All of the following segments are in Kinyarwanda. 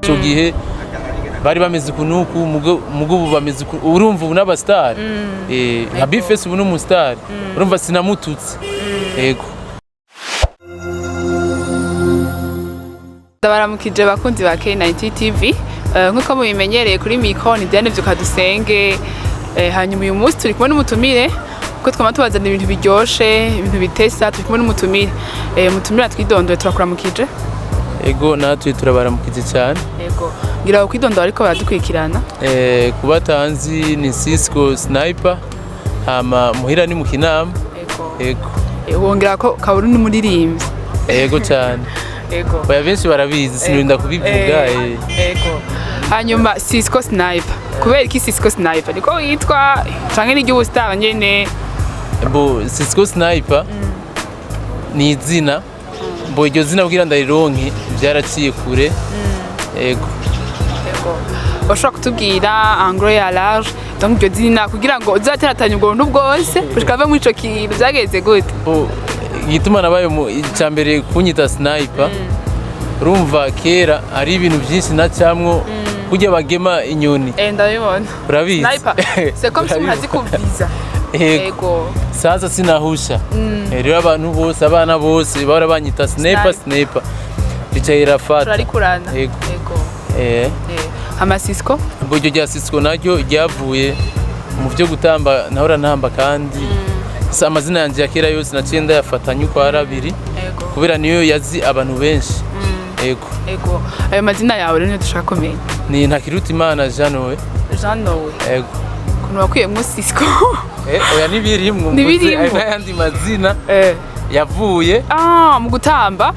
cyo gihe bari bameze kunuku mugubu bameze urumva ubu n'abastar nka bifese ubu numustar urumva sinamututse yego. Ndabaramukije bakunzi ba K90 TV nkuko mubimenyereye kuri micro ni Diane Dusenge hanyuma uyu munsi turi kumwe n'umutumire kuko twama tubazana ibintu biryoshe ibintu bitesa turi kumwe n'umutumire mutumire twidondoye turakuramukije. Ego natwe turabaramukije cyane. Ego ngira kwidondoye ariko baradukurikirana kuba tanzi ni sisco sniper hama muhira ni mu Kinama. Ego wongera ko kaburi n'umuririmbyi. Ego cyane. Ego baya benshi barabizi sinurinda kubivuga Ego hanyuma sisco sniper kubera iki sisco sniper niko yitwa canke ni ry'ubustar nyene bo sisco sniper ni izina bo iryo zina kugira ndarironke byaraciye kure. Ego bashaka kutubwira anglo ya large donc iryo zina kugira ngo uzateratanye ubwo bwose bushikave mu ico kintu byageze gute gituma nabaye mu cyambere kunyita sniper urumva kera ari ibintu byinshi nacamwo kujya bagema inyoni ndabibona urabizi sniper c'est comme si muhazi kuviza. Ego sasa sinahusha rero abantu bose abana bose bara banyita sniper bicayira fata turarikurana. Ego hama sisco buryo rya sisco naryo ryavuye mu byo gutamba nahora ntamba kandi amazina yanje ya kera yose naciye ndayafatanya uko ari abiri kubera niyo yazi abantu benshi. Ego ayo mazina yawe rero dushaka kumenya ni Ntakirutimana Jean Noe. Ego kuno wakuyemo sisco oya nibirimwe n'ayandi mazina yavuye mu gutamba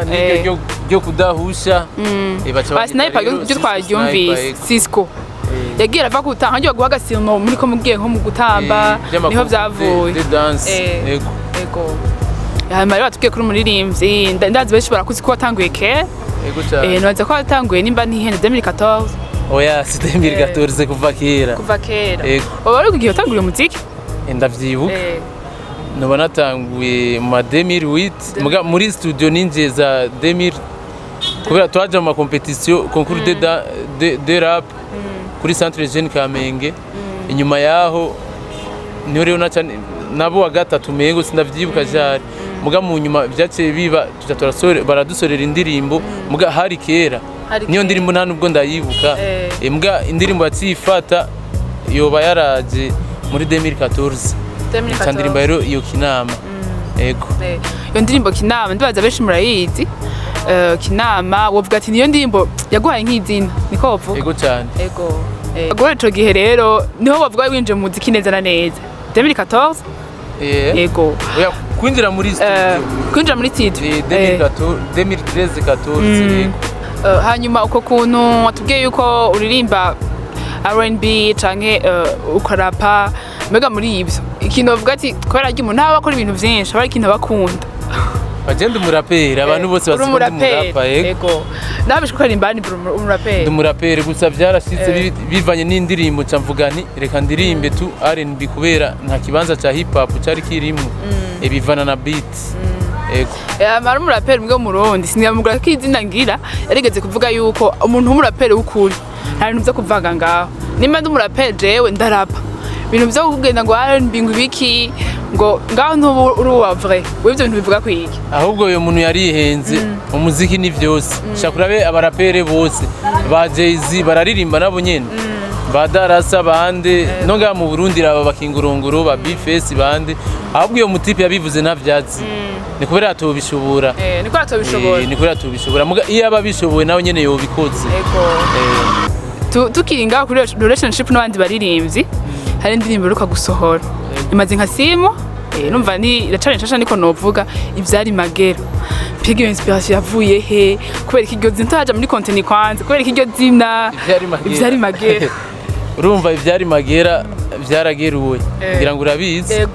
n'iryo ryo kudahusha ba sniper ryo twaryumvise sisco yagira ava gutanga ngiye guha gasino muri ko mugiye nko mu gutamba niho byavuye ego hanyuma rero batubwiye kuri umuririmbyi ndazi benshi barakuzi ko watanguye kera nabaza ko watanguye nimba ntihende 2014 oya si 2014 kuva kera waba wari kugiye utanguriye umuziki ndavyibuka noba natanguye mu 2008 muri studio ninje za 2000 kubera twaje mu competition concours de rap kuri centre jeune Kamenge inyuma yaho niho rero nabo wa gatatu mengo sindavyibuka jari muga mu nyuma byaciye biba baradusorera indirimbo muga hari kera niyo ndirimbo nta nubwo ndayibuka muga indirimbo yatsifata yoba yaraje muri 2014 indirimbo rero iyo Kinama. Ego iyo ndirimbo Kinama ndibaza benshi murayizi Kinama wovuga ati niyo ndirimbo yaguhaye nk'izina niko wovuga. Ego cyane agora ico gihe rero niho bavuga winje mu muziki neza na neza 2014. Ego kwinjira muri studio 2013-14. Hanyuma uko kuntu watubwiye yuko uririmba R&B canke ukarapa mbega muri ibyo ikintu bavuga ati kubera ko umuntu aba akora ibintu byinshi aba ikintu bakunda bagenda umuraperi abantu bose basikunda umurapa. Ego nabishwe kuririmba ni umuraperi umuraperi gusa byarashitse bivanye n'indirimbo camvuga nti reka ndirimbe tu R&B kubera nta kibanza cha hip hop cyari kirimo bivana na beat. Ego amara umuraperi mbwe mu Burundi siniyamugura ko izina ngira yarigeze kuvuga yuko umuntu w'umuraperi w'ukuri nta bintu byo kuvaga ngaho nimba ndi umuraperi jewe ndarapa ibintu byo kugenda ngo R&B ngo ibiki ngo ngaho ntubu uri wa vrai wivyo bintu bivuga kwiki ahubwo uyo muntu yarihenze umuziki ni byose shakurabe abarapere bose ba Jay-Z bararirimba nabo nyene badarasa bande nonga mu Burundi raba bakingurunguru ba Bface bande ahubwo uyo mutipe yabivuze navyazi ni kubera atobishobora ni kubera atobishobora muga iyo ababishoboye nawe nyene yobikoze. Tukiringa kuri relationship n'abandi baririmbyi hari indirimbo ruka gusohora imaze nka simo numva ni iracane nshasha niko novuga ivyari magera piga inspiration yavuye he kubera iki gyozi ntaja muri content kwanze kubera iki gyo zina ivyari magera urumva ivyari magera vyarageruwe ngira ngo urabizi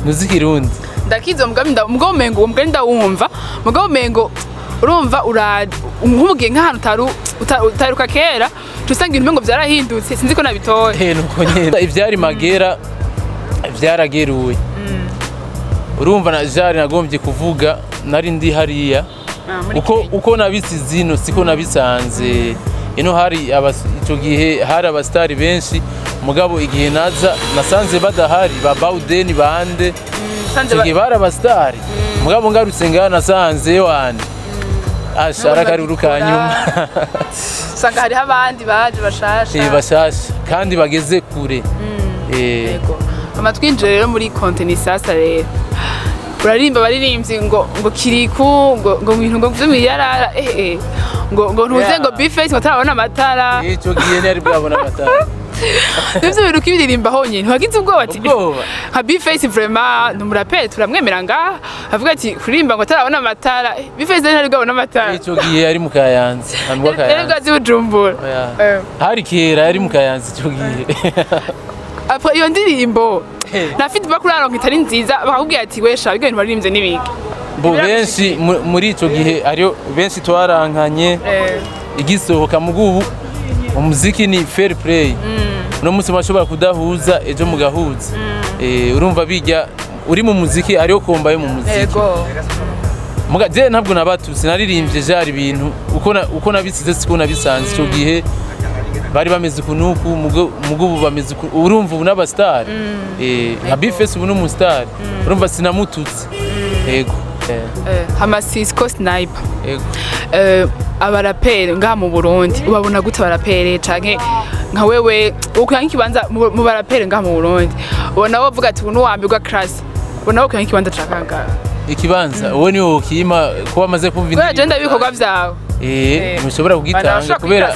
nuzikirundi ndakizo mugabo mengo ndawumva mugabo mengo urumva nk'umugiye nk'ahantu utaruka kera tusanga ibintu ngo byarahindutse sinzi ko nabitoye nuko nyene ivyari magera vyarageruwe urumva na jari nagombye kuvuga nari ndi hariya uko nabisize ino siko nabisanze ino hari icyo gihe hari abasitari benshi mugabo igihe nasanze badahari ba Bawudeni bande icyo gihe bari abasitari mugabo ngarutse ngaha nasanze wane ashara karuru ka nyuma usanga hariho abandi baje bashasha kandi bageze kure amatwinjira rero muri konteni sasa rero urarimba baririmbyi ngo kiriku ngo bintu ngo vy'imiyarara ngo ntuze ngo B face batarabona amatara icyo gihe ntiyari bwabona amatara Nivyo bintu kibiririmba honyine ntiwagize ubwoba ati nka B face vraiment numurapere turamwemera ngaha avuga ati kurimba ngo atarabona amatara B face ntari bwabona amatara icyo gihe yari mu Kayanza andwa Kayanza yari bwazi Bujumbura hari kera yari mu Kayanza icyo gihe apa iyo ndirimbo na feedback uraronka itari nziza bakubwira ati wesha ibyo bintu baririmbye nibiki bo benshi muri icyo gihe ariyo benshi twarankanye igisohoka mugubu umuziki ni fair play no musi mashobora kudahuza ejo mugahuza urumva bijya uri mu muziki ariyo komba yo mu muziki yego mugaje ntabwo nabatutse naririmbye jari ibintu uko nabisize siko nabisanze icyo gihe bari bameze kunuku mugubu bameze urumva ubu n'abastar B face ubu n'umustar urumva sinamututse yego hama sisco sniper abarapere ngaha mu Burundi ubabona gute abarapere canke nka wewe ukuyanga ikibanza mu barapere ngaha mu Burundi ubona wovuga ati ubu wambirwa class ubona ukuyanga ikibanza cakanga ikibanza uwo ni wo kima ko bamaze kumva indimi agenda ibikorwa vyawe mushobora kugitanga kubera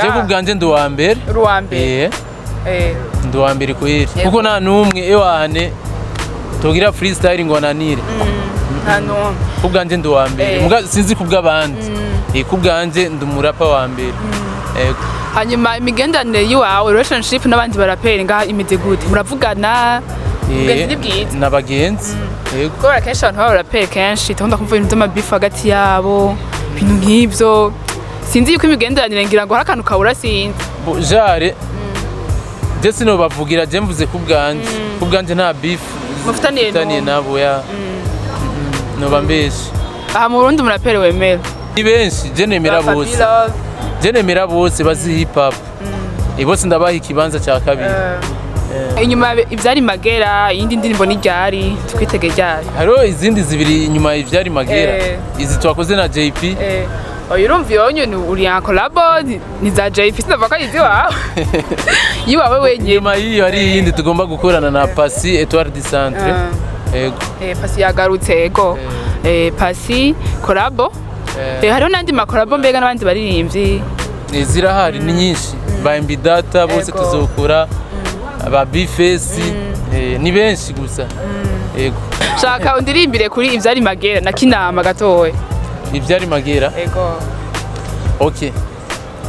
je kubwanje ndo wa mbere ndo wa mbere kweri kuko nta numwe ewane togira freestyle ngo nanire kubwanje ndo wa mbere muga sinzi kubw'abandi kubwanje ndo murapa wa mbere hanyuma imigendanire yiwawe relationship n'abandi baraperi ngaha imeze gute muravugana n'abagenzi kuko kenshi abantu b'abaraperi kenshi tugomba kumva ibintu by'amabifu hagati yabo ibintu nk'ibyo sinzi yuko imigenderanire ngira ngo hari akantu kabura sinzi jare je sino bavugira je mvuze kubwanje nta beef mufitaniye nabo ya no bambeshe aha mu Burundi umuraperi wemera ni benshi je nemera bose bazi hip hop bose ndabaha ikibanza cya kabiri inyuma ivyari magera iyindi ndirimbo ni ryari twitege ryari hariho izindi zibiri inyuma ivyari magera izi twakoze na JP urumva yonye uri ya collabo ni za JP sinava ko izi wawe yiwawe wenyine inyuma yiyo hari iyindi tugomba gukorana na Pasi Etoile du Centre ego Pasi yagarutse ego Pasi collabo hariho n'andi makorabo mbega n'abandi baririmbyi zirahari ni nyinshi ba MB Data bose tuzokora aba B face ni benshi gusa yego shaka undirimbire kuri ivyari magera na kinama gatowe ivyari magera yego okay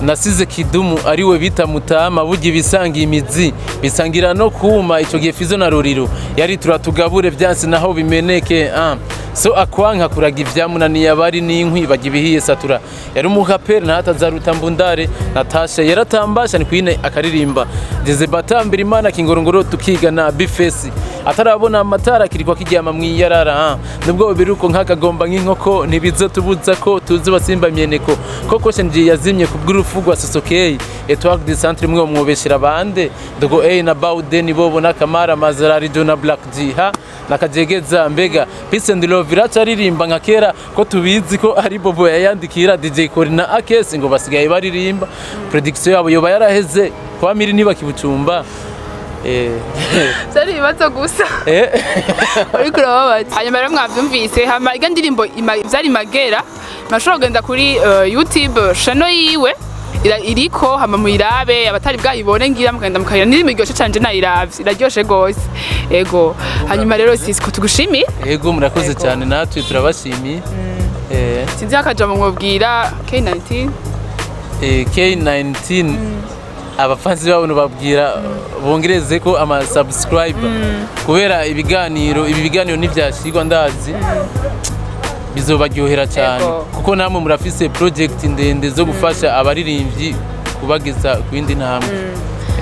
nasize kidumu ariwe bita mutama bugi bisanga imizi bisangira no kuma ico gihe Fizo na Roriro yari turatugabure byanse naho bimeneke so akwanka kuraga ivyamunaniye abari n'inkwi bagibihiye satura yari umukapere ntatazaruta mbundare Natasha yaratambasha ni kwine akaririmba Jeze batambira Imana kingorongoro tukiga na B face atarabona amatara kirikwa kijyama mwiyarara nubwo biruko nk'akagomba nk'inkoko ntibizotubuza ko tuzi basimba myeneko koko shenje yazimye kubw'urufu rwa sisco Etoile du Centre mwe mwobeshera bande Ngo B na Bawudeni bobo na Kamara Mazarari Dona Black Jiha nakajegeza mbega Peace and Love viracaririmba nka kera ko tubizi ko ari Bobo yayandikira DJ Corina Akesi ngo basigaye baririmba prediction yabo yoba yaraheze kwa miri niba kibucumba Sari bibazo gusa uri kurabati hanyuma rero mwavyumvise hama iga ndirimbo ivyari magera mashobora kugenda kuri YouTube channel yiwe iriko hama muyirabe abatari bwayibone ngira mukagenda mukayira nirimo iryoshe canje nayiravye iraryoshe gose ego hanyuma rero sisco tugushimiye ego murakoze cyane natwe turabashimiye sinzi akajambo mwobwira K19 K19 abafanzi babo babwira bongereze ko ama subscriber kubera ibi biganiro n'ivyashirwa ndazi bizobaryohera cyane kuko namwe murafise project ndende zo gufasha abaririmbyi kubageza ku yindi ntambwe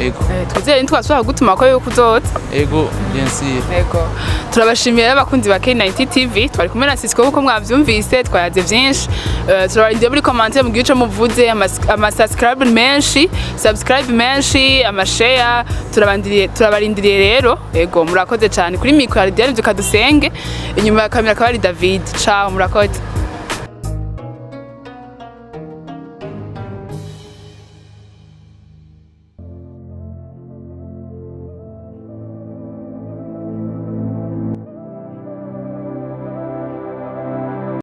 Ego. Twizere ntitwasubira kugutuma ko yuko uzoza. Ego, bien sûr. Ego. Turabashimiye abakunzi ba K90 TV, twari kumwe na Sisco uko mwavyumvise, twayaze vyinshi. Turabarindiye muri commentaire mu gice muvuze ama subscribe menshi, ama share, turabarindiriye rero. Ego, murakoze cyane. Kuri micro Diane Dukadusenge, inyuma ya kamera akaba ari David. Ciao, murakoze.